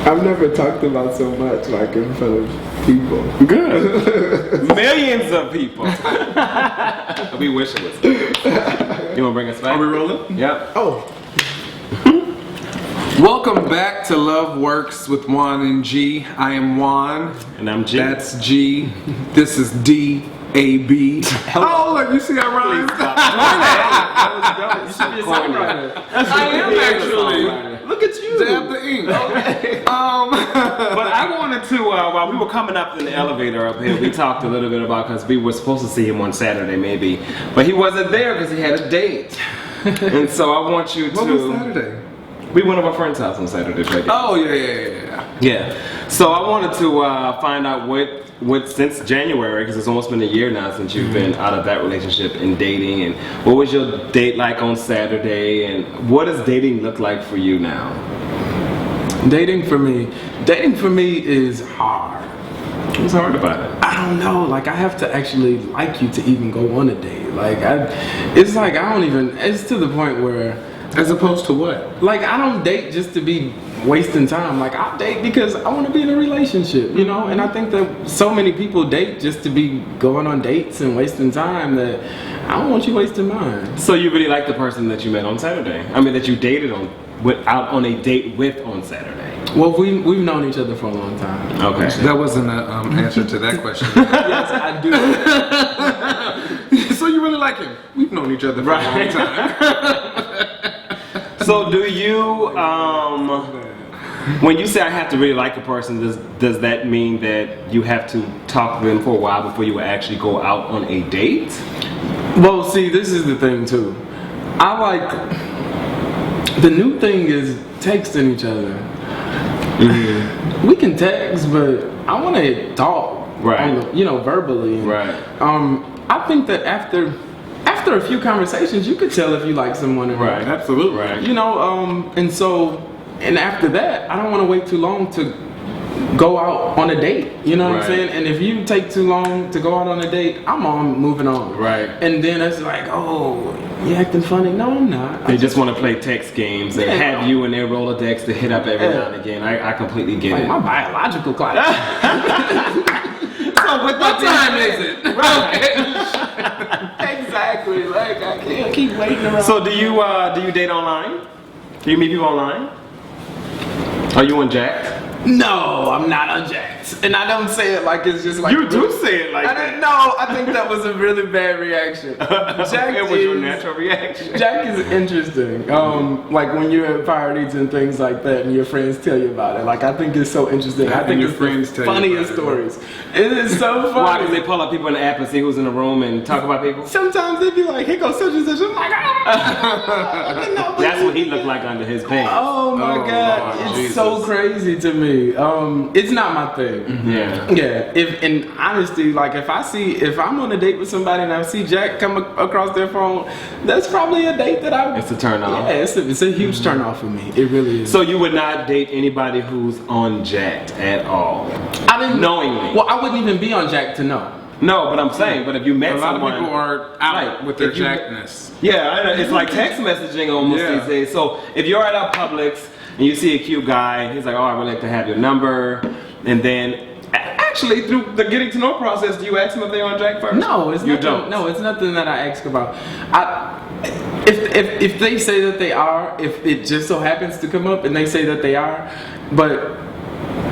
I've never talked about so much like in front of people. Good. Millions of people. We wish it was. You wanna bring us back? Are we rolling? Yep. Oh. Welcome back to Love Works with Juan and G. I am Juan. And I'm G. That's G. This is D-A-B. Oh, look, you see how rhymes? You should be a songwriter. I am actually. Look at you. Dab the ink. Okay. But I wanted to, while we were coming up in the elevator up here, we talked a little bit about, because we were supposed to see him on Saturday maybe, but he wasn't there because he had a date. And so I want you to... What was Saturday? We went to my friend's house on Saturday. Right? Oh, yeah. Yeah. So I wanted to find out what since January, because it's almost been a year now since you've been out of that relationship and dating, and what was your date like on Saturday, and what does dating look like for you now? Dating for me is hard. What's hard about it? I don't know, like I have to actually like you to even go on a date. Like it's like I don't even, it's to the point where, As opposed to what? like I don't date just to be wasting time. Like I date because I want to be in a relationship, you know? And I think that so many people date just to be going on dates and wasting time that I don't want you wasting mine. So you really like the person that you met on Saturday? I mean, that you dated out on a date with on Saturday? Well, we've known each other for a long time. Okay. That wasn't an answer to that question. Yes, I do. So you really like him? We've known each other for a long time. So do you, when you say I have to really like a person, does that mean that you have to talk to them for a while before you actually go out on a date? Well, see, this is the thing too. I like, the new thing is texting each other. Mm-hmm. We can text, but I want to talk, right? Verbally. Right. I think that after a few conversations, you could tell if you like someone or not. Right. Absolutely. Right. And after that, I don't want to wait too long to go out on a date. You know what I'm saying? And if you take too long to go out on a date, I'm moving on. Right. And then it's like, oh, you acting funny? No, I'm not. They just want to play text games and have you in their Rolodex to hit up every now and again. I completely get it. My biological clock. So what time is it? Right. Exactly. Like I can't keep waiting around. So do you date online? Do you meet people online? Are you on Jack? No, I'm not on Jax. And I don't say it like it's just like... You do say it like that. No, I think that was a really bad reaction. Jack It was your natural reaction. Jack is interesting. Like when you're at parties and things like that and your friends tell you about it. Like I think it's so interesting. I think it's the funniest stories. It is so funny. Why? Because they pull up people in the app and see who's in the room and talk about people? Sometimes they be like, here goes such and such. I'm like, ah. That's what he looked like under his pants. Oh my God. Lord, it's Jesus. so crazy to me. It's not my thing. Mm-hmm. Yeah. Yeah. If in honesty, like if I'm on a date with somebody and I see Jack come across their phone, that's probably a date that It's a turn off. Yeah, it's a huge turn off for me. It really is. So you would not date anybody who's on Jack at all? I didn't knowingly. Well, I wouldn't even be on Jack to know. No, but I'm saying, but if you met A lot someone, of people are out with their Jackness. Yeah, I know, it's like text messaging almost these days. So if you're at a Publix and you see a cute guy, he's like, oh, I would like to have your number, and then actually through the getting to know process, do you ask them if they're on Jack first? No, it's you nothing, don't. No, it's nothing that I ask about. If they say that they are, if it just so happens to come up and they say that they are, but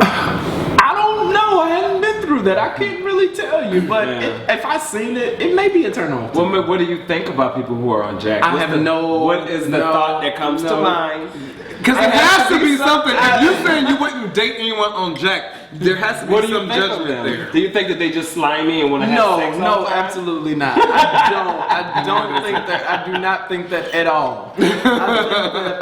I don't know. I haven't been through that. I can't really tell you. But if I seen it, it may be a turn off. Well, what do you think about people who are on Jack? I have no. What is the thought that comes to mind? Because it has to be something. If you're saying you wouldn't date anyone on Jack, there has to be What do you some think of judgment them? there. Do you think that they just slimy and want to have sex all No, the time? absolutely not. I don't think that. I do not think that at all. I think that.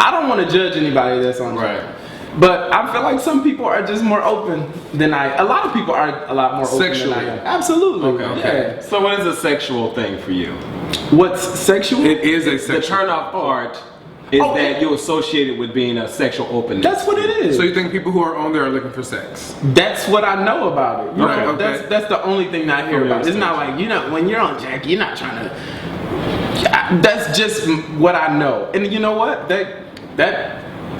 I don't want to judge anybody that's on Right. Jack. But I feel like some people are just more open than a lot of people are a lot more open Sexually. than I am. Absolutely. Okay. Yeah. So what is a sexual thing for you? What's sexual? It is a The sexual. turn-off part is Oh, that you associate it with being a sexual openness. That's what it is. So you think people who are on there are looking for sex? That's what I know about it. You Right, know, okay. that's the only thing I hear From your about. It's not like when you're on Jack, you're not trying to. That's just what I know, and you know what? That.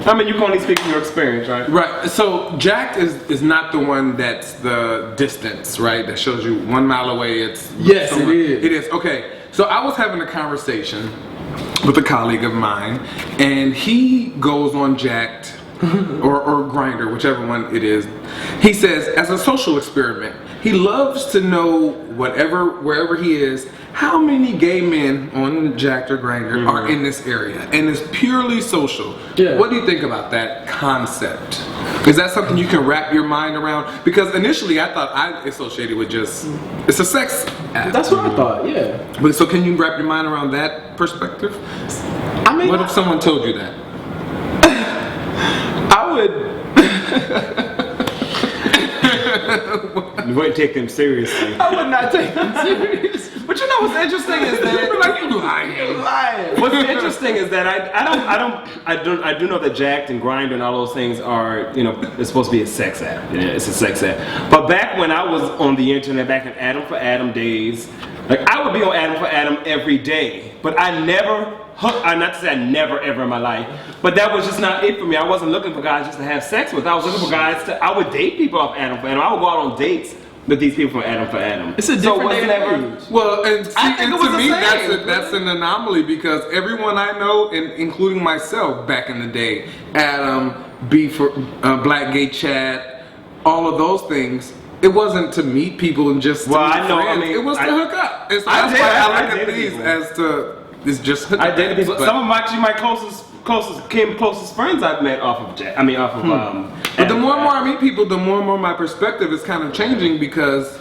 I mean, you can only speak from your experience, right? Right. So Jacked is not the one that's the distance, right? That shows you 1 mile away. It's Yes, it is. It is. Okay. So I was having a conversation with a colleague of mine, and he goes on Jacked or Grinder, whichever one it is. He says, as a social experiment, he loves to know wherever he is, how many gay men on Jacked or Grinder are in this area, and it's purely social. Yeah. What do you think about that concept? Is that something you can wrap your mind around? Because initially I thought I associated with just it's a sex app. That's what I thought. Yeah. But so can you wrap your mind around that perspective? I mean, What if someone told you that? I would. You wouldn't take them seriously. I would not take them serious. But you know what's interesting is that Like you lying. Lying. what's interesting is that I do know that Jacked and Grindr and all those things are, it's supposed to be a sex app. Yeah, it's a sex app. But back when I was on the internet, back in Adam for Adam days, like I would be on Adam for Adam every day, but I never. Not to say I never ever in my life, but that was just not it for me. I wasn't looking for guys just to have sex with. I was looking for guys I would date people off Adam for Adam. I would go out on dates with these people from Adam for Adam. It's a different day and age. Well, and, see, I think and it was to the me, same. that's an anomaly because everyone I know, and including myself back in the day, Adam, B for Black Gay Chat, all of those things. It wasn't to meet people and just to Well, meet I know, I friends. mean, it was to hook up. And so I that's did- why I I look at dated these people. as to it's just hook I up. dated people. But- Some of my closest friends I've met off of Jack. I mean, off of. But the more and more I meet people, the more and more my perspective is kind of changing because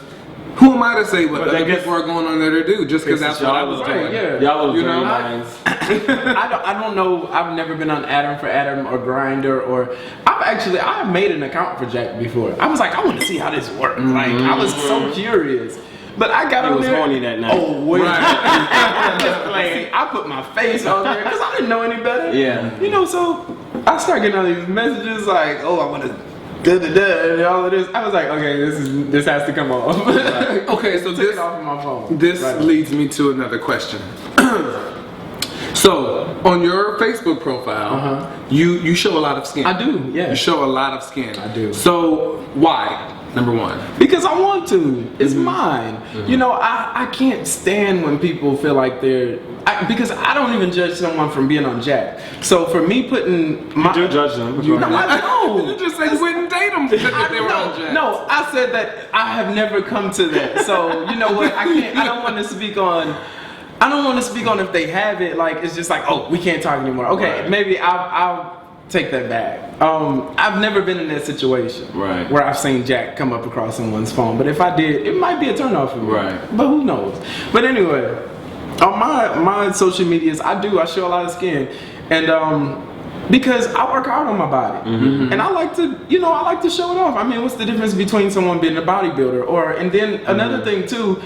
who am I to say what But I other guess- people are going on there to do just because that's what I was doing? Yeah. Y'all little You dirty know? minds. I don't know. I've never been on Adam for Adam or Grinder or I've made an account for Jack before. I was like, I want to see how this works. Like I was so curious. But I got He on was there. horny that night. Oh wait. Right. See, I put my face on there because I didn't know any better. Yeah. You know, so I start getting all these messages like, oh, I want to and all of this. I was like, okay, this has to come off. Okay, so Took this it off of my phone. This Right. leads me to another question. So, on your Facebook profile, you show a lot of skin. I do, yeah. You show a lot of skin. I do. So, why? Number one. Because I want to. It's mine. You know, I can't stand when people feel like because I don't even judge someone from being on Jack. So for me putting my... You do judge them. But No, I don't. You just said you wouldn't date them because they were on Jack. No, I said that I have never come to that. So you know what? I don't want to speak on. I don't want to speak on if they have it. Like it's just like, oh, we can't talk anymore. Okay, Right. maybe I'll take that back. I've never been in that situation Right. where I've seen Jack come up across someone's phone. But if I did, it might be a turnoff for me. Right. But who knows? But anyway, on my social medias, I show a lot of skin, and because I work hard on my body, and I like to show it off. I mean, what's the difference between someone being a bodybuilder and then another thing too?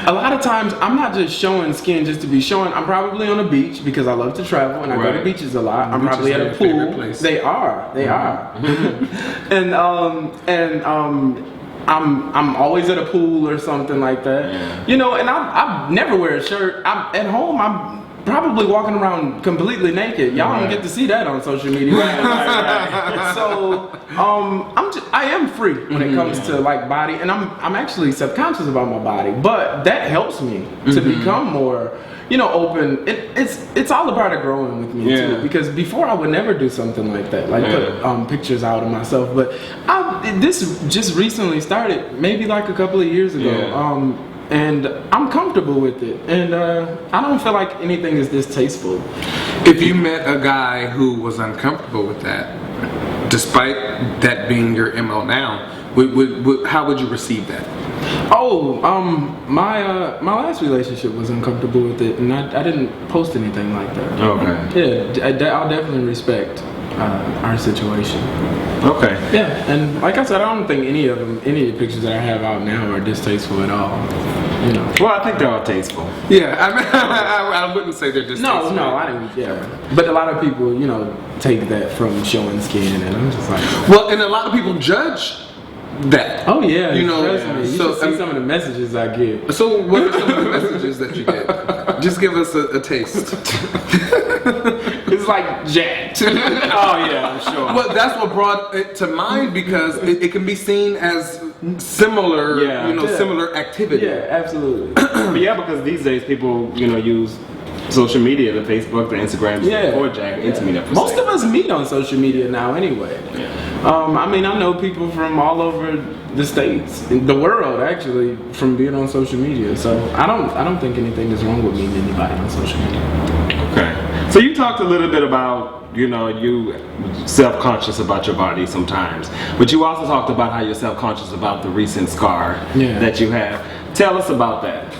A lot of times I'm not just showing skin just to be showing. I'm probably on a beach because I love to travel and I go to Right. beaches a lot. I'm Beaches probably at are a your favorite pool. place. They are. and I'm always at a pool or something like that. Yeah. You know, and I never wear a shirt. I'm at home. I'm probably walking around completely naked. Y'all don't get to see that on social media. So I am free when it comes to like body, and I'm actually subconscious about my body, but that helps me to become more, open. It's all about it growing with me too, because before I would never do something like that, like put pictures out of myself. But this just recently started, maybe like a couple of years ago. Yeah. And I'm comfortable with it, and I don't feel like anything is distasteful. If you met a guy who was uncomfortable with that, despite that being your MO now, how would you receive that? Oh, my last relationship was uncomfortable with it, and I didn't post anything like that. Okay. Yeah, I'll definitely respect our situation. Okay. Yeah, and like I said, I don't think any of the pictures that I have out now are distasteful at all. You know. Well, I think they're all tasteful. Yeah, I mean, I wouldn't say they're distasteful. No, I didn't. Yeah, but a lot of people, you know, take that from showing skin, and I'm just like, well, and a lot of people judge that. oh yeah, you know. trust me. You should see some of the messages I get. So, what are some of the messages that you get? Just give us a taste. It's like jacked. Oh yeah, I'm sure. Well, that's what brought it to mind because it can be seen as similar, similar activity. Yeah, absolutely. But yeah, because these days people, use social media, the Facebook, the Instagram, or Jack, intimate. Most of us meet on social media now, anyway. Yeah. I mean, I know people from all over the states, the world, actually, from being on social media. So I don't think anything is wrong with meeting anybody on social media. Okay. So you talked a little bit about, you self-conscious about your body sometimes, but you also talked about how you're self-conscious about the recent scar that you have. Tell us about that.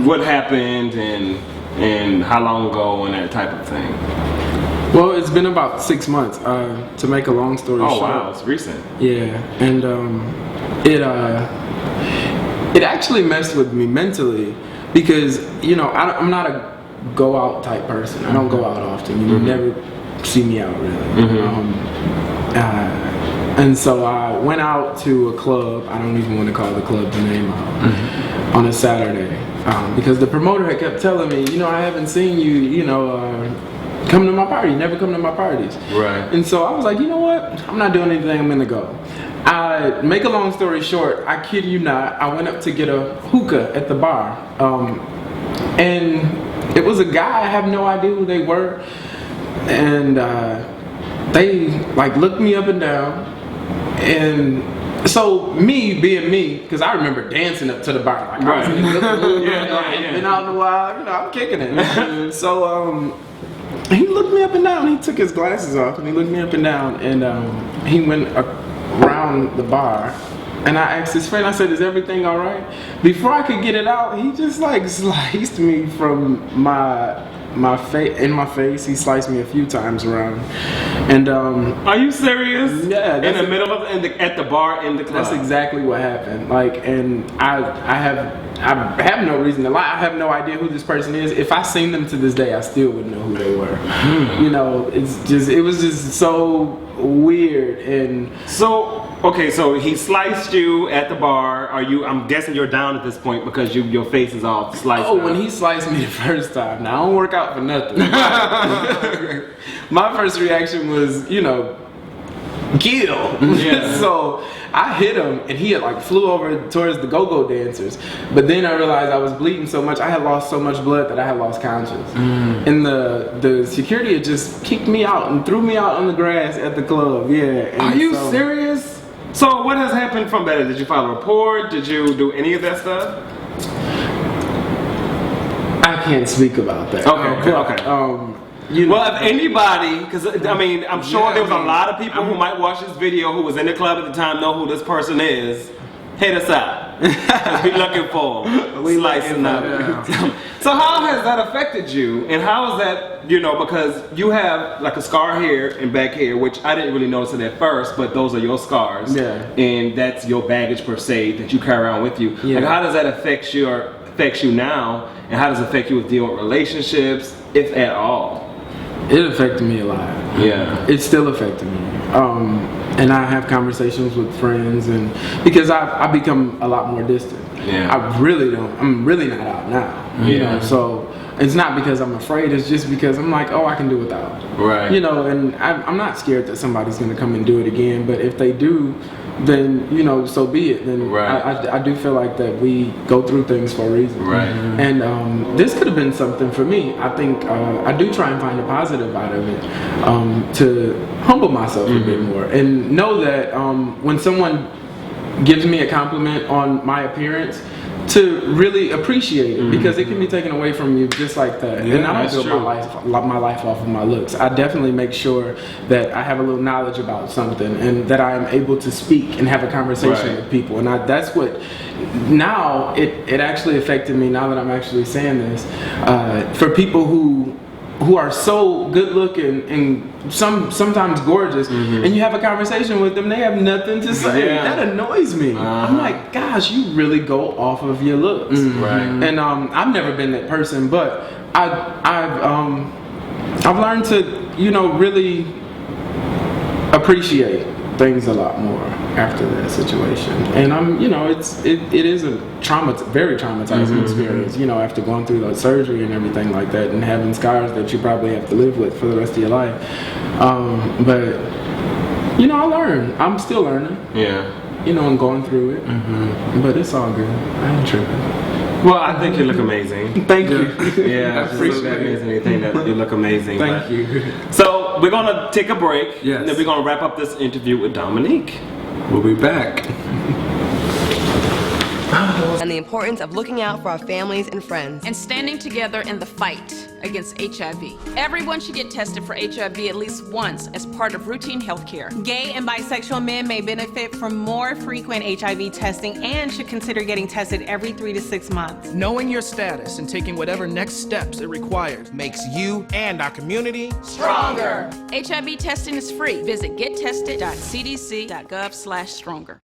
What happened and how long ago and that type of thing. Well, it's been about 6 months. To make a long story short. Oh wow, it's recent. Yeah, and it actually messed with me mentally because I'm not a go out type person. I don't go out often. You never see me out really. And so I went out to a club. I don't even want to call the club's name out on a Saturday because the promoter had kept telling me, I haven't seen you, come to my party. You never come to my parties. Right. And so I was like, you know what? I'm not doing anything. I'm gonna go. I make a long story short. I kid you not. I went up to get a hookah at the bar, and it was a guy. I have no idea who they were, and they looked me up and down, and so me being me, because I remember dancing up to the bar. I was in the mood, been out in a while. I'm kicking it. So he looked me up and down. He took his glasses off and he looked me up and down, and he went around the bar. And I asked his friend, I said, "Is everything all right?" Before I could get it out, he just sliced me from my face. He sliced me a few times around. And are you serious? Yeah. In the middle of at the bar in the club. That's exactly what happened. And I have no reason to lie. I have no idea who this person is. If I seen them to this day, I still wouldn't know who they were. It was just so weird. And so okay, so he sliced you at the bar. I'm guessing you're down at this point because your face is all sliced. Oh, when he sliced me the first time. Now I don't work out for nothing. My first reaction was, kill. Yeah. So I hit him and he had flew over towards the go-go dancers. But then I realized I was bleeding so much, I had lost so much blood that I had lost conscience. And the security had just kicked me out and threw me out on the grass at the club. Yeah. And are you serious? So what has happened from that? Did you file a report? Did you do any of that stuff? I can't speak about that. Okay. Well, if anybody, because I'm sure there was a lot of people who might watch this video who was in the club at the time know who this person is. Hit us up. We're looking for slicing up. So how has that affected you? And how is that, because you have a scar here and back here, which I didn't really notice it at first, but those are your scars. Yeah. And that's your baggage per se that you carry around with you. Yeah. How does that affect you now? And how does it affect you with dealing with relationships, if at all? It affected me a lot. Yeah. It still affected me. And I have conversations with friends, and because I've become a lot more distant. Yeah. I'm really not out now. You know, so it's not because I'm afraid, it's just because I'm like, I can do without. Right. And I'm not scared that somebody's gonna come and do it again, but if they do, then so be it. Then I do feel like that we go through things for a reason. Right. And this could have been something for me. I think I do try and find a positive out of it, to humble myself a bit more and know that when someone gives me a compliment on my appearance, to really appreciate it, because it can be taken away from you just like that. Yeah, and I that's don't build my life off of my looks. I definitely make sure that I have a little knowledge about something, and that I am able to speak and have a conversation with people. And that's what now it actually affected me, now that I'm actually saying this, for people who are so good looking and sometimes gorgeous, and you have a conversation with them, they have nothing to say. That annoys me. I'm like, gosh, you really go off of your looks. And I've never been that person, but I've learned to, really appreciate things a lot more after that situation. And it is a very traumatizing experience, after going through the surgery and everything like that, and having scars that you probably have to live with for the rest of your life. But I learn. I'm still learning. And going through it. But it's all good. I ain't tripping. Well, I think you look amazing. Thank you. Yeah, I appreciate anything that you look amazing. Thank you. So we're gonna take a break. Yes. And then we're gonna wrap up this interview with Dominque. We'll be back. And the importance of looking out for our families and friends. And standing together in the fight against HIV. Everyone should get tested for HIV at least once as part of routine health care. Gay and bisexual men may benefit from more frequent HIV testing and should consider getting tested every 3 to 6 months. Knowing your status and taking whatever next steps it requires makes you and our community stronger. HIV testing is free. Visit gettested.cdc.gov/stronger.